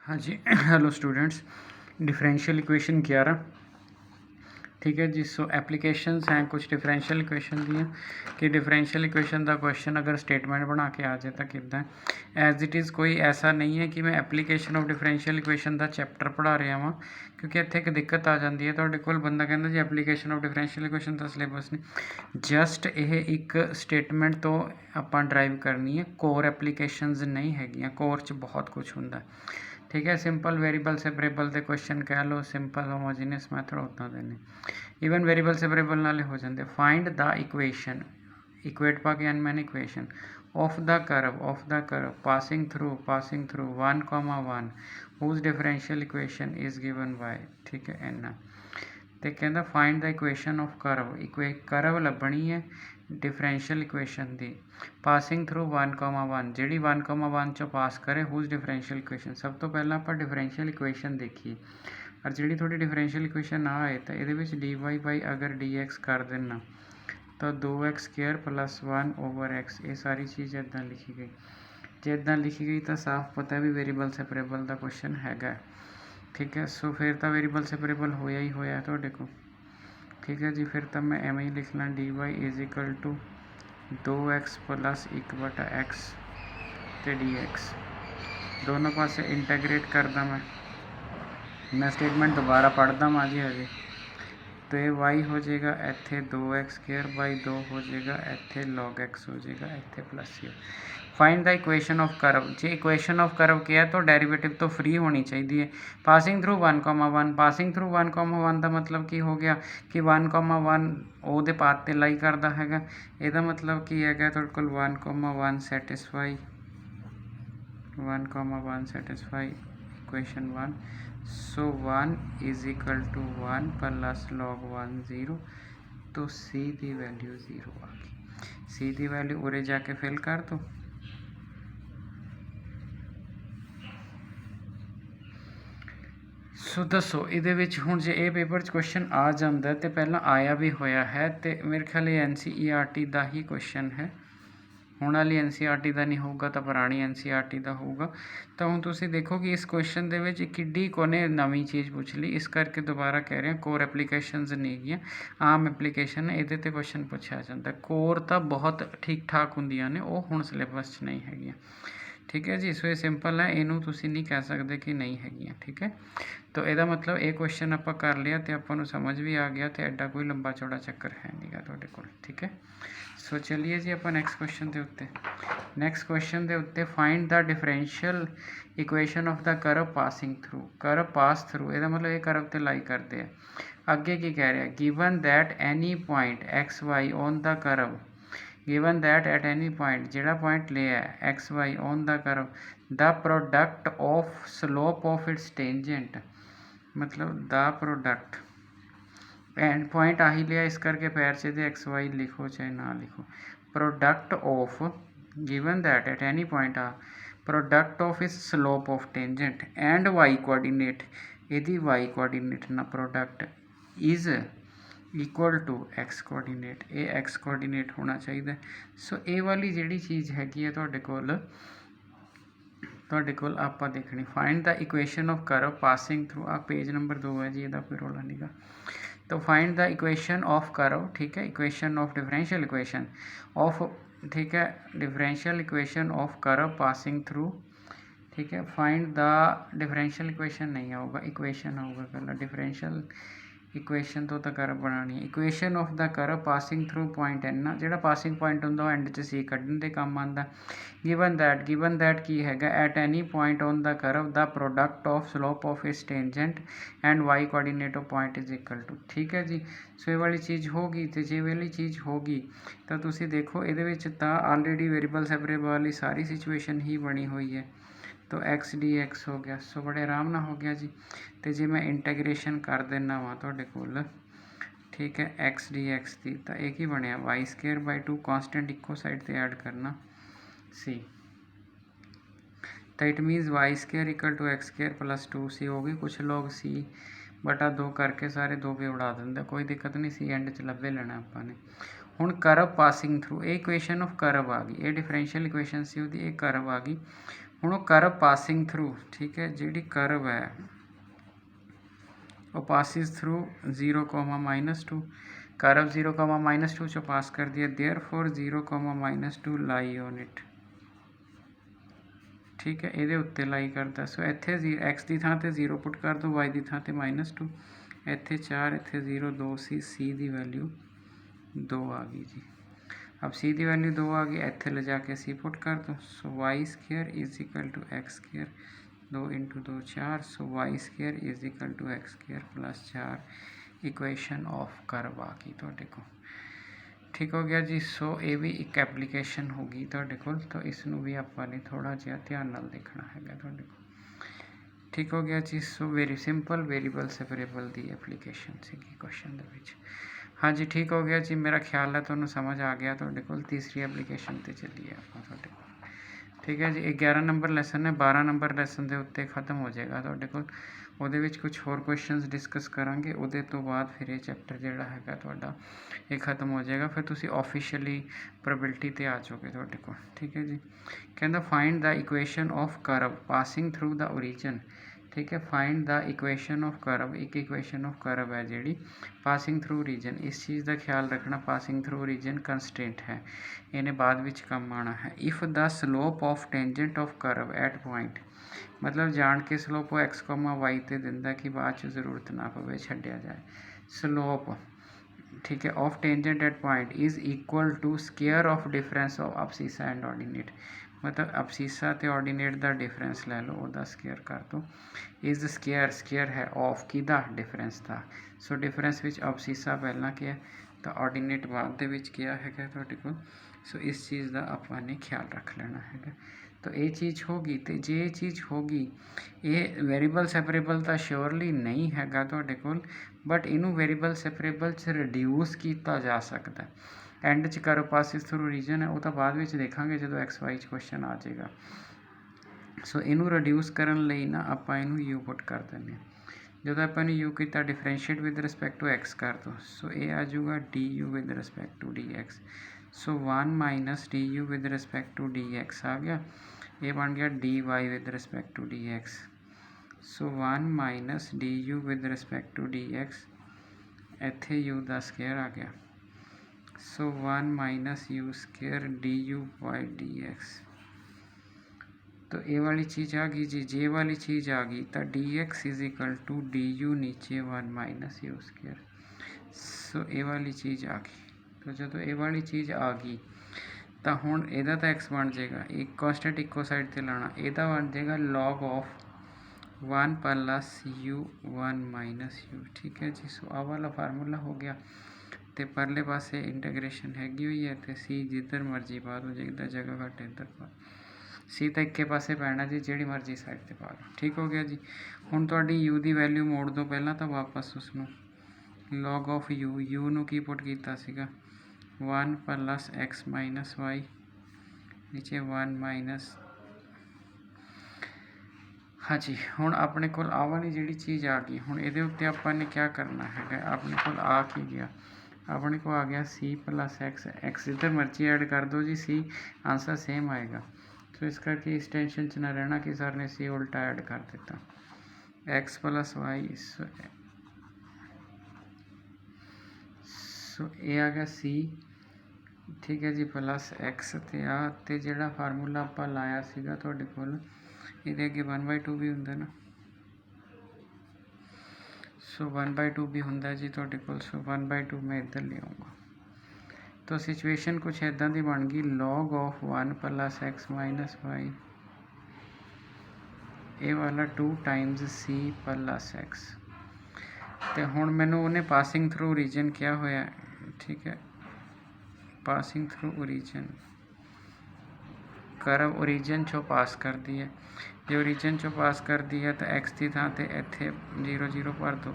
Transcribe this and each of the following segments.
हाँ जी hello students, differential equation 11। ठीक है जी। सो एप्लीकेशंस हैं कुछ डिफरेंशियल इक्वेशन दी कि डिफरेंशियल इक्वेशन का क्वेश्चन अगर स्टेटमेंट बना के आ जाए तो किदा एज इट इज़ कोई ऐसा नहीं है कि मैं एप्लीकेशन ऑफ डिफरेंशियल इक्वेशन का चैप्टर पढ़ा रहा हाँ, क्योंकि इतने एक दिक्कत आ जाती है तो कोल बंदा कहता जी एप्लीकेशन ऑफ डिफरेंशियल इक्वेशन का सिलेबस नहीं, जस्ट ये एक स्टेटमेंट तो आप ड्राइव करनी है, कोर एप्लीकेशंस नहीं है, कोर च बहुत कुछ होंगे। ठीक है, सिंपल वेरीएबल सेपरेबल के क्वेश्चन कह लो, सिंपल होमोजीनियस मैथड उदा दे ने, ईवन वेरीएबल सेपरेबल नाले हो जाते। फाइंड द इक्वेशन, इक्वेट पा के मैंने equation of the curve passing through 1,1 whose differential equation is given by, ठीक है एन। तो कहता find the equation of curve, curve लभनी है डिफरेंशियल इक्वेशन की पासिंग थ्रू 1,1 जी 1,1 चो पास करे हुज डिफरेंशियल इक्वेशन। सब तो पहला आप डिफरेंशियल इक्वेशन देखिए, और जी थोड़ी डिफरेंशियल इक्वेशन ना आए तो ये डी वाई बाई अगर डी एक्स कर देना तो 2x² + 1/x, ये सारी चीज़ इदा लिखी गई। जो इदा लिखी गई तो साफ पता भी वेरीएबल सेपरेबल का क्वेश्चन है। ठीक है, सो फिर तो वेरीएबल सेपरेबल होया ही होया तो को। ठीक है जी, फिर तो मैं एवं ही लिखना dy = 2x + 1/x तो dx, दोनों पासे इंटैग्रेट करदा मैं स्टेटमेंट दोबारा पढ़दा माँ जी हजे। तो ये y हो जाएगा इत्थे 2x² 2 हो जाएगा, इत्थे log x हो जाएगा, इत्थे प्लस ये। Find the equation of curve, जो इक्वेशन ऑफ कर्व किया तो डेरिवेटिव तो फ्री होनी चाहिए। पासिंग थ्रू 1,1, पासिंग थ्रू 1,1 का मतलब की हो गया कि 1,1 वो पाथ ते लाई करता है। यदा मतलब की है तुहाडे कोल 1,1 सैटिस्फाई 1,1 सैटिस्फाई इक्वेशन 1। सो 1 = 1 + log 1 0, तो सी की वैल्यू 0 आ गई। सी की वैल्यू उरे जाके फिल कर दो। सो दसो ये हूँ जो ये पेपर क्वेश्चन आ जाता है तो पहला आया भी होया है, तो मेरे ख्याल NCERT का ही क्वेश्चन है। हुण वाली NCERT का नहीं होगा तो पुरानी NCERT का होगा। तो हूँ तुम देखो कि इस क्वेश्चन के कि कोने नवी चीज़ पूछ ली, इस करके दोबारा कह रहे हैं कोर एप्लीकेशनस नहीं गई, आम एप्लीकेशन है, ये क्वेश्चन पूछा जाता है। कोर तो बहुत ठीक ठाक होंदियां ने, वो हुण सिलेबस नहीं है। ठीक है जी, सो ये सिंपल है, इनू तुसी नहीं कह सकते कि नहीं है। ठीक है, तो यदा मतलब ये क्वेश्चन आप कर लिया तो आपको समझ भी आ गया, तो एडा कोई लंबा चौड़ा चक्कर है नहीं गा तुहाडे कोल। ठीक है, सो चलिए जी आप नैक्सट क्वेश्चन के उत्ते। नैक्सट क्वेश्चन के उत्ते find the differential equation of the curve passing through, curve pass through, यदा मतलब ये कर्व ते लाई करते हैं। अगे की कह रहा है, given that any point XY on the curve, given that at any point जोड़ा पॉइंट लिया है XY on the curve, the product of slope of its tangent, मतलब द प्रोडक्ट एंड पॉइंट आ ही लिया, इस करके पैर से XY लिखो चाहे ना लिखो। Product of given that at any point आ product of is slope of tangent and Y coordinate, यदि वाई कोऑर्डिनेट ना product is equal to X coordinate, ये एक्स कोऑर्डिनेट होना चाहिए। सो ये वाली जी चीज़ हैगी तुहाडे कोल आप देखनी। Find the equation of curve passing through, आ पेज नंबर 2 है जी, यदा कोई रोला नहीं गा। तो find the equation of curve, ठीक है, equation of differential equation of, ठीक है, differential equation of curve passing through. ठीक है, फाइंड द डिफरेंशियल इक्वेशन नहीं होगा, इक्वेशन होगा पहला, डिफरेंशियल इक्वेशन तो कर्व बनानी है। Equation of the curve passing through point and, जो पासिंग पॉइंट होंगे एंड च सी कढ़ने के काम आता। गिवन दैट की हैगा at any point on the curve the product of slope of its tangent and Y coordinate of point is equal to. ठीक है जी, सो ये वाली चीज़ होगी, तो जे वाली चीज़ होगी तो तुम देखो ये ऑलरेडी वेरीएबल सेपरेबल वाली सारी सिचुएशन ही बनी हुई है। तो x dx हो गया, सो बड़े आराम ना हो गया जी। तो जे मैं इंटैग्रेशन कर देना वा तुहाडे कोल, ठीक है, x dx की, तो एक ही बनया y²/2 कॉन्सटेंट इको साइड से ऐड करना c, तो इट मीनस y² = x² + 2c हो गई। कुछ लोग c/2 करके सारे 2 पे उड़ा देंगे, कोई दिक्कत नहीं, c एंड च लभे लेना आपने। हुण कर्व पासिंग थ्रू, ये इक्वेशन ऑफ कर्व आ गई, ये डिफरेंशियल इक्वेशन सी, ये कर्व आ गई। ਹੁਣ ਉਹ ਕਰਵ ਪਾਸਿੰਗ ਥਰੂ, ਠੀਕ ਹੈ, ਜਿਹੜੀ ਕਰਵ ਹੈ ਉਹ ਪਾਸਿਸ ਥਰੂ 0,-2, ਕਰਵ 0,-2 ਚੋਂ ਪਾਸ ਕਰਦੀ ਹੈ, देयरफॉर 0,-2 ਲਾਈ ਔਨ ਇਟ, ਠੀਕ ਹੈ, ਇਹਦੇ ਉੱਤੇ ਲਾਈ ਕਰਦਾ। ਸੋ ਇੱਥੇ x ਦੀ ਥਾਂ ਤੇ 0 ਪੁੱਟ ਕਰ ਦਿਓ, y ਦੀ ਥਾਂ ਤੇ -2, ਇੱਥੇ 4, ਇੱਥੇ 0, 2 ਸੀ, c ਦੀ ਵੈਲਿਊ 2 ਆ ਗਈ ਜੀ। अब c ਦੀ ਵੈਲਿਊ 2 ਆ ਗਈ, ਇੱਥੇ ਲਿਜਾ ਕੇ c ਪੁੱਟ ਕਰ ਦੋ। So y square is equal to x square, 2 × 2 4, so y square is equal to x square plus 4 equation of curve ਆ ਗਈ ਤੁਹਾਡੇ ਕੋਲ। ਠੀਕ ਹੋ ਗਿਆ ਜੀ। ਸੋ ਇਹ ਵੀ ਇੱਕ ਐਪਲੀਕੇਸ਼ਨ ਹੋ ਗਈ ਤੁਹਾਡੇ ਕੋਲ, ਤਾਂ ਇਸ ਨੂੰ ਵੀ ਆਪਾਂ ਨੇ ਥੋੜ੍ਹਾ ਜਿਹਾ ਧਿਆਨ ਨਾਲ ਦੇਖਣਾ ਹੈਗਾ ਤੁਹਾਡੇ ਕੋਲ। ਠੀਕ ਹੋ ਗਿਆ ਜੀ। ਸੋ ਵੈਰੀ ਸਿੰਪਲ ਵੇਰੀਏਬਲ ਸੈਪਰੇਬਲ ਦੀ ਐਪਲੀਕੇਸ਼ਨ ਸੀਗੀ ਕੁਐਸਚਨ ਦੇ ਵਿੱਚ। ਹਾਂਜੀ ਠੀਕ ਹੋ ਗਿਆ ਜੀ, ਮੇਰਾ ਖਿਆਲ ਹੈ ਤੁਹਾਨੂੰ ਸਮਝ ਆ ਗਿਆ ਤੁਹਾਡੇ ਕੋਲ। ਤੀਸਰੀ ਐਪਲੀਕੇਸ਼ਨ 'ਤੇ ਚੱਲੀਏ ਆਪਾਂ ਤੁਹਾਡੇ ਕੋਲ। ਠੀਕ ਹੈ ਜੀ, 11 ਨੰਬਰ ਲੈਸਨ ਹੈ, 12 ਨੰਬਰ ਲੈਸਨ ਦੇ ਉੱਤੇ ਖ਼ਤਮ ਹੋ ਜਾਏਗਾ ਤੁਹਾਡੇ ਕੋਲ। ਉਹਦੇ ਵਿੱਚ ਕੁਝ ਹੋਰ ਕੁਐਸਚਨਸ ਡਿਸਕਸ ਕਰਾਂਗੇ, ਉਹਦੇ ਤੋਂ ਬਾਅਦ ਫਿਰ ਇਹ ਚੈਪਟਰ ਜਿਹੜਾ ਹੈਗਾ ਤੁਹਾਡਾ ਇਹ ਖ਼ਤਮ ਹੋ ਜਾਏਗਾ। ਫਿਰ ਤੁਸੀਂ ਆਫੀਸ਼ੀਅਲੀ ਪ੍ਰੋਬੇਬਿਲਿਟੀ 'ਤੇ ਆ ਜਾਓਗੇ ਤੁਹਾਡੇ ਕੋਲ। ਠੀਕ ਹੈ ਜੀ, ਕਹਿੰਦਾ find the equation of curve passing through the origin. ठीक है, फाइंड द इक्वेशन ऑफ करव, एक इक्वेशन ऑफ करव है जी पासिंग थ्रू रीजन। इस चीज़ का ख्याल रखना, पासिंग थ्रू रीजन कंस्टेंट है, इन्हें बाद विच कम आना है। If the slope of tangent of curve at point, मतलब जान के स्लोप x, y ते दिंदा कि बाद च जरूरत ना पवे छड्डिया जाए। स्लोप ठीक है of tangent at point is equal to square of difference of abscissa and ordinate, मतलब अबसीसा ते ऑर्डीनेट का डिफरेंस लै लो, वह स्केयर कर दो। इज़ स्केयर, स्केयर है ऑफ किदा डिफरेंस का। सो डिफरेंस विच अबसीसा पहला क्या तो ऑर्डीनेट बाद दे विच क्या है तुहाडे कोल। सो इस चीज़ का आपने ख्याल रख लेना है। तो ये चीज़ होगी, तो जे ये चीज़ होगी, ये वेरीएबल सैपरेबल तो श्योरली नहीं हैगा तुहाडे कोल, बट इनू वेरीएबल सैपरेबल च रिड्यूस किया जा सकता है। एंड च करव पासिस थ्रू रीजन है, वो तो बाद में देखांगे जो एक्स वाई क्वेश्चन आ जाएगा। सो इनू रिड्यूस करन लई ना आपां इनू यू पुट कर देंगे। जो आपां यू किया differentiate with respect to X कर दो, सो ये आ जाऊगा D U with respect to D X. So 1 minus D U with respect to D X आ गया, ये बन गया D Y with respect to D X. So 1 minus D U with respect to D X, इत्थे U का square आ गया। So 1 minus U square D U by D x. तो ये वाली चीज़ आ गई जी, जे वाली चीज़ आ गई तो D X is equal to D U नीचे 1 माइनस यू स्केयर। सो ये वाली चीज़ आ गई। तो जो ये वाली चीज़ आ गई तो हुण इहदा तो एक्स बन जाएगा, एक कॉन्स्टेंट इक्को साइड ते लाना, इहदा बन जाएगा log of 1 plus you 1 minus you. ठीक है जी। सो आ वाला फार्मूला हो गया, तो परले पासे इंटीग्रेशन हैगी हुई है, तो सी जिधर मर्जी पा दो, जिधर जगह घट इधर पा, सी तो एक पासे पैना जी, जिहड़ी मर्जी साइड पर पा लो। ठीक हो गया जी। हुण तुहाडी यू की वैल्यू मोड़ दो पहला, तो वापस उसनों लॉग ऑफ यू, यू नूं की पुट कीता सीगा 1 प्लस एक्स माइनस वाई, नीचे 1 माइनस। हाँ जी, हुण अपने कोल आ वाली जिहड़ी चीज़ आ गई, हुण इहदे उत्ते आपां ने क्या करना है, अपने कोल आ की गया, अपने को आ गया सी प्लस एक्स, एक्स जिधर मर्जी ऐड कर दो जी, सी आंसर सेम आएगा। तो इस करके इस टेंशन च ना रहना कि सर ने सी उल्टा ऐड कर दिता, एक्स प्लस वाई। सो ये आ गया सी, ठीक है जी, प्लस एक्स ते जिहड़ा फार्मूला आपां लाया सीगा तुहाडे कोल, इहदे अगे 1/2 भी हुंदा ना। सो 1/2 भी होंदा जी तुहाडे कोल। सो 1/2 मैं इधर ले आऊँगा, तो सिचुएशन कुछ इदां दी बन गई, log of 1 plus X minus Y, ये वाला 2 टाइम्स सी प्लस एक्स। तो हुण मैनू उन्हें पासिंग थ्रू रीजन क्या होया, ठीक है, पासिंग थ्रू ओरीजन, करव ओरीजन चो पास कर दी है, जो ओरीजन चो पास कर दी है तो एक्स की थां ते इत्थे 0 0 भर दो।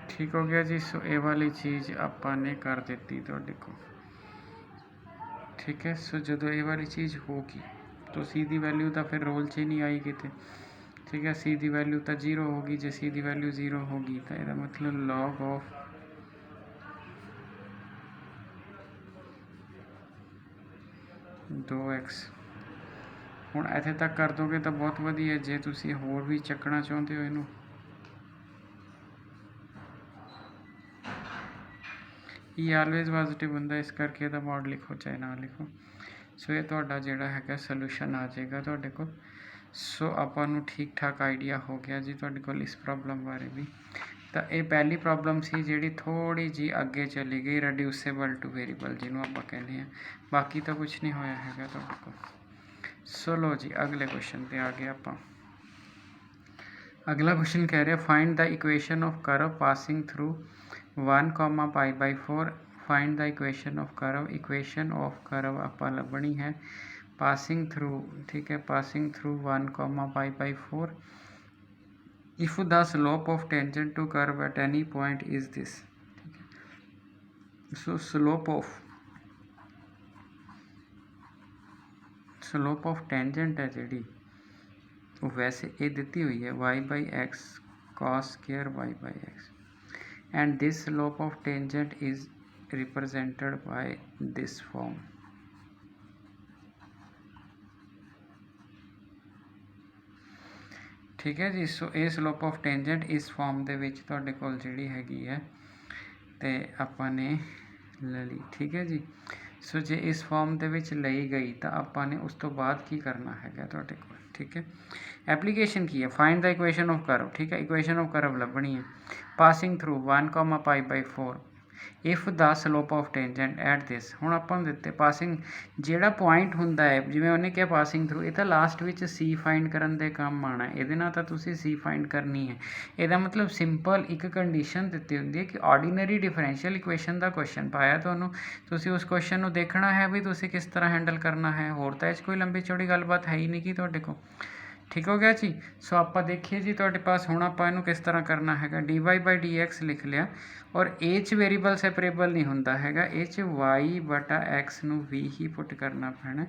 ठीक हो गया जी। सो ये वाली चीज़ आपने कर दी तुहाडे को। ठीक है। सो जो ये वाली चीज़ होगी तो सी दी वैल्यू तो फिर रोल च ही नहीं आई किते, ठीक है। सी की वैल्यू तो 0 होगी, जो सी की वैल्यू 0 होगी तो यह मतलब लॉग ऑफ 2x। ਹੁਣ ਇੱਥੇ ਤੱਕ ਕਰ ਦੋਗੇ ਤਾਂ ਬਹੁਤ ਵਧੀਆ। ਜੇ ਤੁਸੀਂ ਹੋਰ ਵੀ ਚੱਕਣਾ ਚਾਹੁੰਦੇ ਹੋ ਇਹਨੂੰ, ਇਹ ਆਲਵੇਜ਼ ਪੋਜ਼ਿਟਿਵ ਹੁੰਦਾ, ਇਸ ਕਰਕੇ ਇਹਦਾ ਮੋਡ ਲਿਖੋ ਚਾਹੇ ਨਾ ਲਿਖੋ। ਸੋ ਇਹ ਤੁਹਾਡਾ ਜਿਹੜਾ ਹੈਗਾ ਸੋਲੂਸ਼ਨ ਆ ਜਾਏਗਾ ਤੁਹਾਡੇ ਕੋਲ। ਸੋ ਆਪਾਂ ਨੂੰ ਠੀਕ ਠਾਕ ਆਈਡੀਆ ਹੋ ਗਿਆ ਜੀ ਤੁਹਾਡੇ ਕੋਲ ਇਸ ਪ੍ਰੋਬਲਮ ਬਾਰੇ ਵੀ। ਤਾਂ ਇਹ ਪਹਿਲੀ ਪ੍ਰੋਬਲਮ ਸੀ ਜਿਹੜੀ ਥੋੜ੍ਹੀ ਜਿਹੀ ਅੱਗੇ ਚਲੀ ਗਈ, ਰਿਡਿਊਸੇਬਲ ਟੂ ਵੇਰੀਏਬਲ ਜਿਹਨੂੰ ਆਪਾਂ ਕਹਿੰਦੇ ਹਾਂ। ਬਾਕੀ ਤਾਂ ਕੁਛ ਨਹੀਂ ਹੋਇਆ ਹੈਗਾ ਤੁਹਾਡੇ ਕੋਲ। ਸੋ ਲੋ ਜੀ ਅਗਲੇ ਕੁਐਸਚਨ ਤੇ ਆ ਗਏ ਆਪਾਂ। अगला क्वेश्चन कह रहे हैं find the equation of curve passing through 1, π/4। Find the equation of curve. Equation of curve ਆਪਾਂ ਲੱਭਣੀ है पासिंग थ्रू, ठीक है, passing through 1, π/4 if the slope of tangent to curve at any point is this। ठीक है। so slope of tangent है ਜਿਹੜੀ वो वैसे ये दी हुई है y/x cos square y/x and this slope of tangent is represented by this form। ठीक है जी। सो ये स्लोप ऑफ टेंजेंट इस फॉर्म ਦੇ ਵਿੱਚ ਤੁਹਾਡੇ ਕੋਲ ਜਿਹੜੀ ਹੈਗੀ ਹੈ ਤੇ ਆਪਾਂ ਨੇ ਲੈ ਲਈ। ठीक है जी। सो ਜੇ ਇਸ ਫਾਰਮ ਦੇ ਵਿੱਚ ਲਈ ਗਈ ਤਾਂ ਆਪਾਂ ਨੇ ਉਸ ਤੋਂ ਬਾਅਦ ਕੀ ਕਰਨਾ ਹੈਗਾ ਤੁਹਾਡੇ ਕੋਲ। ठीक है। एप्लीकेशन की है find the equation of curve. ठीक है, इक्वेशन ऑफ कर्व लभनी है passing through 1, π/4 if the slope of tangent at this. हुण आपां नूं दित्ते पासिंग जिहड़ा पॉइंट हुंदा है, जिवें उहने कहा पासिंग थ्रू, ये तो लास्ट विच सी फाइंड करन दे काम आना। इहदे नाल तां तुसीं सी फाइंड करनी है। इहदा मतलब सिंपल एक कंडीशन दित्ती हुंदी है कि ऑर्डीनरी डिफरेंशियल इक्वेशन का क्वेश्चन पाया तुहानूं, तुसीं उस क्वेश्चन नूं देखना है भी तुसीं किस तरह हैंडल करना है। होर तां इह 'च कोई लंबी चौड़ी गलबात है ही नहीं कि तुहाडे कोल। ठीक हो गया जी। सो आप देखिए जी तुहाडे पास हुण आपां इहनूं किस तरह करना है। dy/dx लिख लिया और ए च वेरीएबल सैपरेबल नहीं हुंदा हैगा, ए च y/x नूं v ही पुट करना पैना,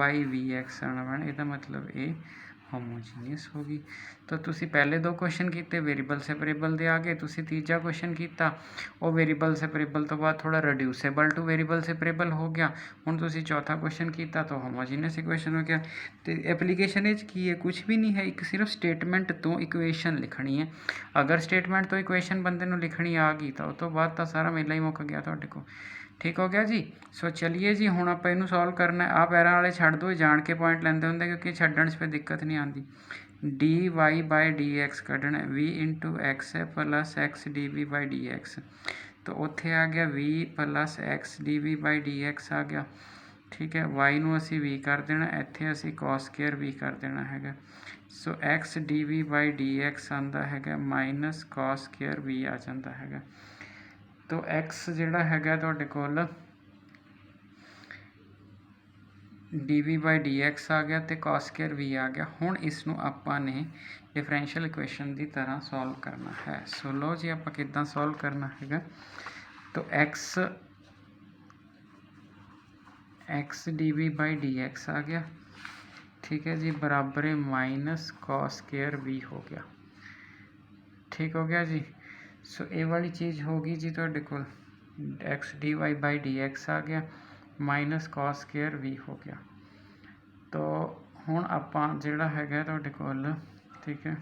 y/vx आना पैना। इहदा मतलब ये होमोजीनियस होगी। तो तुसी पहले दो क्वेश्चन किए वेरीएबल सैपरेबल दे आ गए, तुसी तीजा क्वेश्चन किया वो वेरीएबल सैपरेबल तो बाद थोड़ा रिड्यूसेबल टू वेरीएबल सैपरेबल हो गया। हुण तुसी चौथा क्वेश्चन किया तो होमोजीनियस इक्वेशन हो गया। तो एप्लीकेशन की है कुछ भी नहीं है, एक सिर्फ स्टेटमेंट तो इक्वेशन लिखनी है। अगर स्टेटमेंट तो इक्वेशन बंदे नूं लिखनी आ गई तो उस तो बाद तो सारा मेला ही मुक गया तुहाडे कोल। ठीक हो गया जी। सो चलिए जी हुण आपां इहनूं सॉल्व करना है। आ पैरां वाले छड्ड दो, जाण के पॉइंट लैंदे हुंदे क्योंकि छड्डण 'च फिर दिक्कत नहीं आती। dy/dx कढ़ना v इंटू एक्स है प्लस एक्स dv/dx। तो उत्थे आ गया v प्लस एक्स dv/dx आ गया। ठीक है, y नूं असीं v कर देना, इत्थे असीं cos स्क्वायर v कर देना हैगा। सो x dv/dx आंदा हैगा माइनस cos स्क्वायर v आ जाता हैगा। तो x जिहड़ा हैगा तुहाडे कोल dv/dx आ गया तो cos स्क्वायर v आ गया। हुण इसनूं आपां ने डिफरेंशियल इक्वेशन की तरह सॉल्व करना है। सो लो जी आपां किदां सॉल्व करना हैगा। तो x dv/dx आ गया। ठीक है जी, बराबर है माइनस cos स्क्वायर v हो गया। ठीक हो गया जी। सो ये वाली चीज़ होगी जी तुहाडे कोल x dy/dx आ गया माइनस cos स्क्वायर v हो गया। तो हुण आपां जिहड़ा हैगा तुहाडे कोल, ठीक है,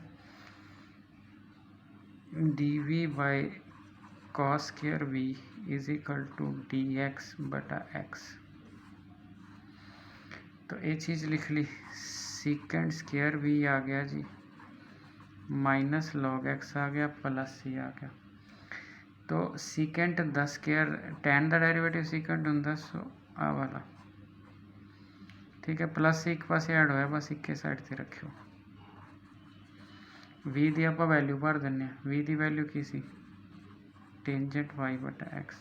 dv/cos square v is equal to dx/x। तो ये चीज़ लिख ली। सीकेंड स्क्वायर v आ गया जी माइनस log x आ गया प्लस c आ गया। तो सीकेंट द स्क्वायर टैन का डेरीवेटिव सीकेंट होंगे। सो आ वाला ठीक है, प्लस एक पासे ऐड होया, बस एक साइड से रखियो। v की आप वैल्यू भर दें। v की वैल्यू की C tangent y/x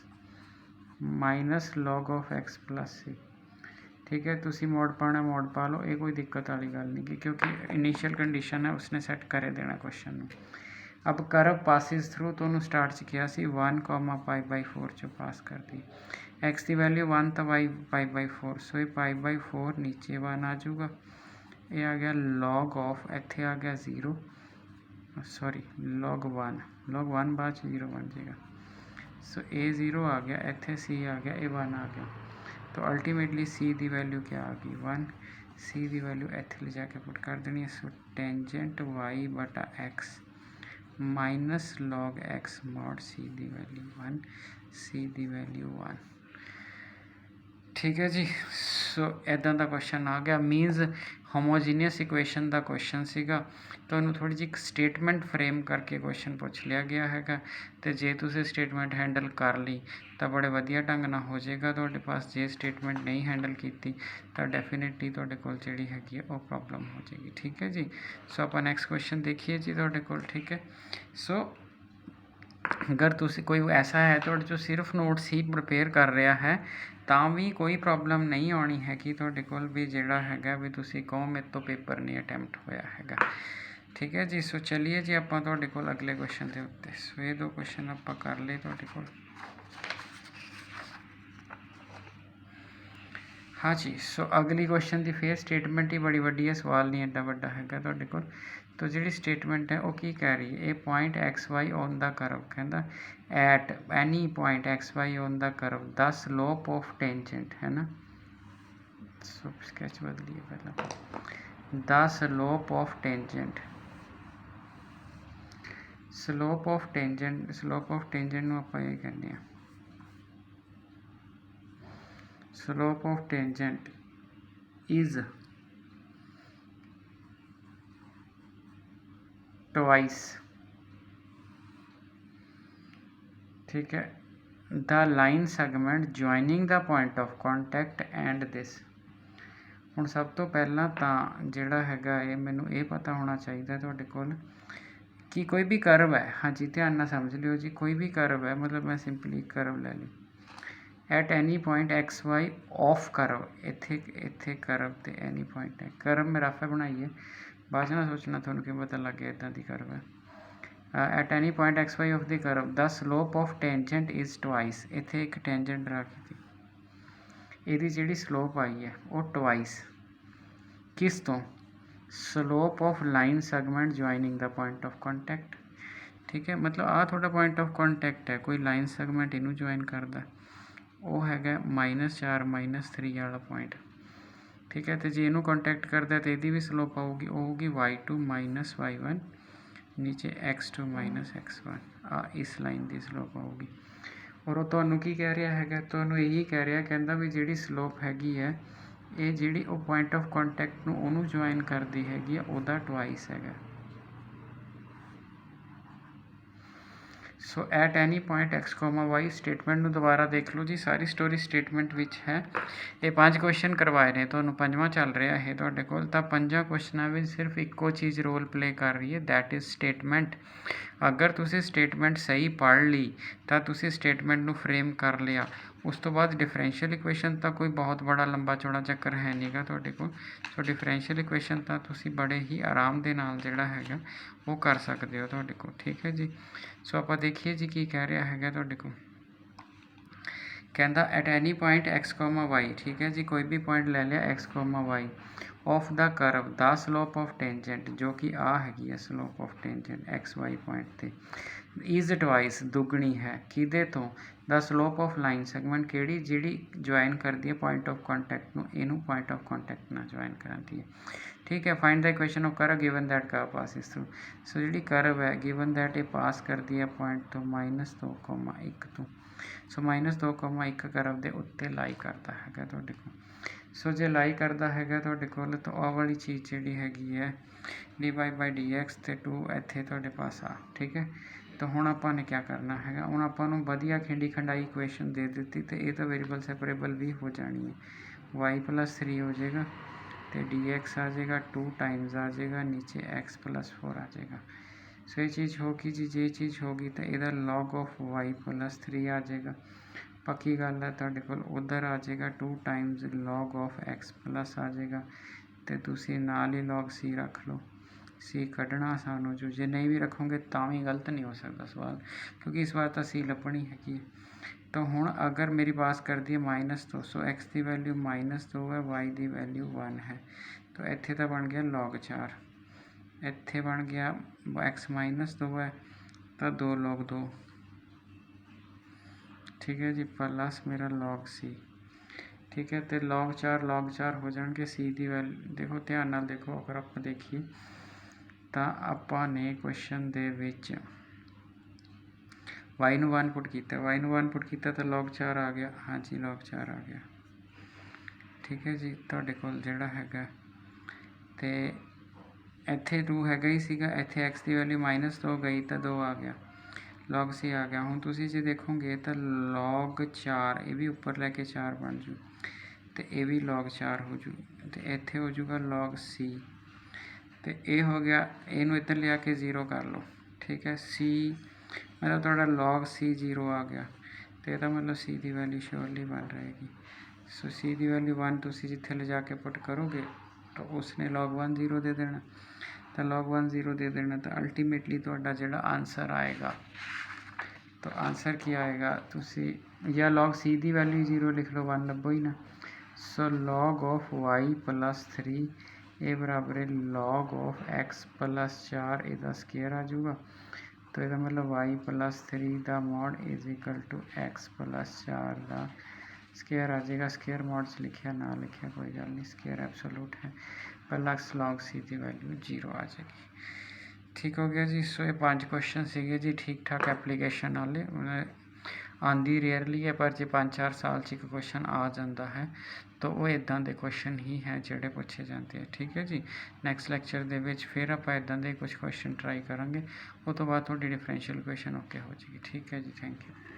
minus log of x plus C. ठीक है, तुसी मोड पाना मोड पा लो, ये कोई दिक्कत वाली गल नहीं क्योंकि इनिशियल कंडीशन है उसने सैट कर देना क्वेश्चन में। अब कर्व पासिस थ्रू तो उन्होंने स्टार्ट च किया सी 1, π/4 चो पास कर दी। x की वैल्यू 1 तो y π/4, सो ये π/4 नीचे 1 आ जाऊगा। ये आ गया log ऑफ, इत्थे आ गया 0, सॉरी log 1 बाद 0 बन जाएगा। सो ए 0 आ गया, इत्थे सी आ गया, ए 1 आ गया। तो अल्टीमेटली सी की वैल्यू क्या आ गई 1। सी की वैल्यू इत्थे ले जाके पुट कर देनी है। सो टेंजेंट वाई बटा X minus log X mod C की वैल्यू 1, सी की वैल्यू 1। ठीक है जी। सो इदा का क्वेश्चन आ गया, मीनस होमोजीनियस इक्वेशन का क्वेश्चन सीगा, तो उन्होंने थोड़ी जी स्टेटमेंट फ्रेम करके क्वेश्चन पूछ लिया गया है। तो जे तुसी स्टेटमेंट हैंडल कर ली तो बड़े वधिया ढंग नाल हो जाएगा तुहाडे पास। जे स्टेटमेंट नहीं हैंडल की तो डेफिनेटली तुहाडे कोल जिहड़ी हैगी वो प्रॉब्लम हो जाएगी। ठीक है जी। सो आपां नैक्सट क्वेश्चन देखिए जी तुहाडे कोल। ठीक है। सो अगर तुसी कोई ऐसा है तो जो सिर्फ नोट्स ही प्रिपेयर कर रहा है ਤਾਂ भी कोई प्रॉब्लम नहीं आनी हैगी ਤੁਹਾਡੇ ਕੋਲ भी ਜਿਹੜਾ ਹੈਗਾ भी ਤੁਸੀਂ ਕਹੋ ਮੇਰੇ ਤੋਂ पेपर नहीं अटैम्प्ट होया हैगा। ठीक है जी। सो चलिए जी ਆਪਾਂ ਤੁਹਾਡੇ ਕੋਲ अगले क्वेश्चन के उत्ते। सो ये 2 क्वेश्चन ਆਪਾਂ कर ले ਤੁਹਾਡੇ ਕੋਲ। हाँ जी। सो अगली क्वेश्चन की फिर स्टेटमेंट ही बड़ी वड्डी है, सवाल नहीं एडा वड्डा हैगा ਤੁਹਾਡੇ ਕੋਲ। तो जी स्टेटमेंट है वो की कह रही है, a point x Y on the curve, कहता at any point x Y on the curve the slope of tangent है ना। सो स्केच बदलिए पहला। The slope of tangent, slope of tangent नूं आपां ये कहने हैं, slope of tangent is twice, ठीक है, the line segment joining the point of contact and this. हुण सब तो पहला तो जिहड़ा हैगा ये मैनूं ये पता होना चाहिए तुहाडे कोल कि कोई भी कर्व है। हाँ जी, ध्यान नाल समझ लियो जी, कोई भी कर्व है, मतलब मैं सिंपली कर्व ले ली at any point x Y of curve, इत्थे कर्व ते एनी पॉइंट है, कर्व मैं रफ बनाइए, बाद ना सोचना तुहानूं कि पता लग गया इदां दी कर्व है। At any point x Y of the curve the slope of tangent is twice, इत्थे एक टेंजेंट रख दी, इहदी जिहड़ी स्लोप आई है वो ट्वाइस किस तो, slope of line segment joining the point of contact. ठीक है, मतलब आ थोड़ा पॉइंट ऑफ कॉन्टैक्ट है, कोई लाइन सेगमेंट इनू ज्वाइन करता, वो है -4 -3 वाला पॉइंट। ठीक है, तो जे इनू कॉन्टैक्ट करता तो यदी भी स्लोप आऊगी, वो होगी y2 - y1, नीचे x2 - x1, आ इस लाइन की स्लोप आऊगी। और वो तुहानूं की कह रहा है, तुहानूं यही कह रहा, कहता भी जिहड़ी स्लोप हैगी है ये जिहड़ी वो पॉइंट ऑफ कॉन्टैक्ट नूं उहनूं ज्वाइन करती हैगी उहदा ट्वाइस हैगा। So at any point x comma Y, statement नूं दोबारा देख लो जी, सारी स्टोरी स्टेटमेंट विच है। ये 5 क्वेश्चन करवाए ने, तुहानूं 5वां चल रहा है तुहाडे कोल, तां 5 क्वेश्चनों में सिर्फ इक्को चीज़ रोल प्ले कर रही है, दैट इज़ स्टेटमेंट। अगर तुसी स्टेटमेंट सही पढ़ ली तो तुसी स्टेटमेंट नूं फ्रेम कर लिया, उस तो बाद डिफरेंशियल इक्वेशन तो कोई बहुत बड़ा लंबा चौड़ा चक्कर है नहीं गा तुहाडे कोल। सो डिफरेंशियल इक्वेशन तो तुसी बड़े ही आराम दे नाल जिहड़ा हैगा वो कर सकते हो तुहाडे कोल। ठीक है जी। सो आपां देखिए जी की कह रहा है तुहाडे कोल, कहता at any point x comma y, ठीक है जी, कोई भी पॉइंट ले लिया x comma y of the curve the slope of tangent, जो कि आ हैगी है slope of tangent x y point ते, इज़ ट्वाइस दुगनी है किदे तो, the slope of line segment केड़ी जिहड़ी ज्वाइन करती है पॉइंट ऑफ कॉन्टैक्ट नूं, इनू पॉइंट ऑफ कॉन्टैक्ट नाल ज्वाइन कराती है। ठीक है, find the equation of curve given that curve passes through. So जिहड़ी कर्व है गिवन दैट ये पास करती है पॉइंट तो -2,1 तो, सो -2,1 कर्व के उत्ते लाई करता है तुहाडे कोल। सो जे लाई करता है तुहाडे कोल तो आ वाली चीज़ जिहड़ी हैगी है dy/dx ते 2 इत्थे तुहाडे पास आ। ठीक है, तो हुण आपां ने क्या करना है, हुण आपां नूं वधिया खिंडी खंडाई इक्वेशन दे दी तो ये तो वेरीएबल सैपरेबल भी हो जानी है, y+3 हो जाएगा तो dx आ जाएगा 2 टाइम्स आ जाएगा, नीचे x+4 आ जाएगा। सो ये चीज़ होगी जी, जे चीज़ होगी तो इहदा log ऑफ y+3 आ जाएगा। पक्की गल है तुहाडे कोल उधर आ जाएगा 2 टाइम्स log ऑफ x+ आ जाएगा, तो तुसी नाल ही log c रख लो, c कढ़ना सानू जो, जे नहीं भी रखोगे तो भी गलत नहीं हो सकता सवाल, क्योंकि इस बार तो c लभनी हैगी। तो हुण अगर मेरी पास कर दी है -2, सो x की वैल्यू -2 है, y की वैल्यू 1 है, तो इत्थे तो बन गया log 4, इत्थे बन गया x माइनस 2 है तो 2 log 2, ठीक है जी, प्लस मेरा log c, ठीक है। तो log 4 हो जाएंगे। c की वैल्यू देखो ध्यान नाल देखो, अगर आप देखिए तो ਆਪਾਂ ने क्वेश्चन दे विच y ਨੂੰ 1 पुट किया, y ਨੂੰ 1 पुट किया तो log 4 आ गया, हाँ जी log 4 आ गया, ठीक है जी। तुहाडे कोल जिहड़ा हैगा ते इत्थे 2 हैगा ही सीगा, इत्थे x की वैल्यू -2 गई तो 2 आ गया, log c आ गया। हुण तुसीं जे देखोगे तो log 4 ये भी उपर लैके 4 बन जू, तो ये भी log 4 हो जू, तो इत्थे हो जूगा log c, तो ये हो गया, इनू इधर ले आके 0 कर लो, ठीक है। c मतलब थोड़ा log c 0 आ गया, तो यदा मतलब c की वैल्यू श्योरली बन रहेगी। सो c की वैल्यू 1 तुसीं जिथे ले जाके पुट करोगे तो उसने log 1 0 दे देना, तो log 1 0 दे देना, तो अल्टीमेटली तुहाडा जिहड़ा आंसर आएगा, तो आंसर की आएगा, तुसी या log c की वैल्यू 0 लिख लो, 1 लभो ही ना। सो log ऑफ y प्लस 3 ये बराबर है log ऑफ x प्लस 4 इसका स्केयर आ जाऊगा, तो यदा मतलब y प्लस 3 का mod is equal to x plus 4 का स्केयर आ जाएगा। स्केयर मॉड च लिखिया ना लिखिया कोई गल नहीं, स्केयर एब्सोल्यूट है, प्लस log c की वैल्यू 0 आ जाएगी, ठीक हो गया जी। सो ये 5 क्वेश्चन सीगे जी, ठीक ठाक एप्लीकेशन वाले, आंदी रेयरली है, पर जो 5-4 साल च एक क्वेश्चन आ जाता है तो वो इदां दे क्वेश्चन ही हैं जोड़े पूछे जाते हैं, ठीक है जी। नैक्सट लैक्चर दे विच फिर आप इदां दे कुछ क्वेश्चन ट्राई करांगे, उस तो बाद थोड़ी डिफरेंशियल क्वेश्चन ओके हो जाएगी, ठीक है जी। Thank you.